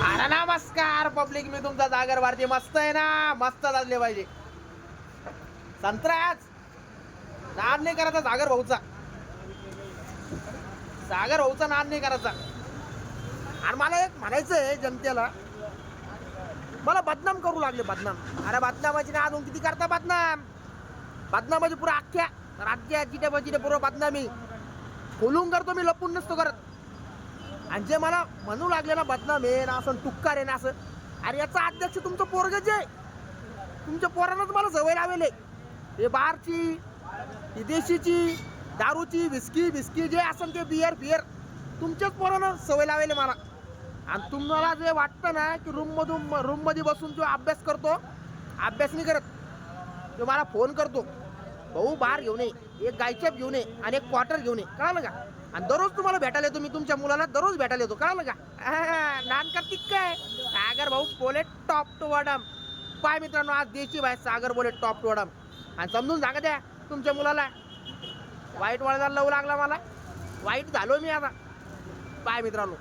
अरे नमस्कार पब्लिक, मी तुमचा जागर भारती. मस्त आहे ना, मस्त लागले पाहिजे. संत्र्याच नाद नाही करायचा सागर भाऊचा, सागर भाऊचा नाद नाही करायचा. आणि मला एक म्हणायचं आहे जनतेला, मला बदनाम करू लागले, बदनाम. अरे बदनामाची ना अजून किती करता बदनाम, बदनामाची पुरा अख्ख्या राज्यात जिथे बजिथे पुरं बदनामी खोलून करतो मी, लपून नसतो करत. आणि जे मला म्हणू लागले ना बदनाम आहे ना, असं टुक्कार आहे ना असं, अरे याचा अध्यक्ष तुमचं पोरगच आहे. तुमच्या पोरांनाच मला सवय लावेले हे बारची, ही देशीची, दारूची, विस्की बिस्की जे असेल ते बियर बियर, तुमच्याच पोरांना सवय लावेले मला. आणि तुम्हाला जे वाटतं ना की रूम मध्ये बसून जो अभ्यास करतो, अभ्यास नाही करत. तो मला फोन करतो, भाऊ बार घेऊन ये, एक गायचॅप घेऊन ये आणि एक क्वार्टर घेऊन ये, कळलं का? आणि दररोज तुम्हाला भेटायला येतो मी, तुमच्या मुलाला दररोज भेटायला येतो, कळलं का? नान करती काय सागर भाऊ बोले टॉप टू बॉटम. पाय मित्रांनो, आज द्यायची बाय सागर बोले टॉप टू बॉटम. आणि समजून सांगा द्या तुमच्या मुलाला, वाईट वळणाला लव लागला मला, वाईट झालो मी आता. पाय मित्रांनो.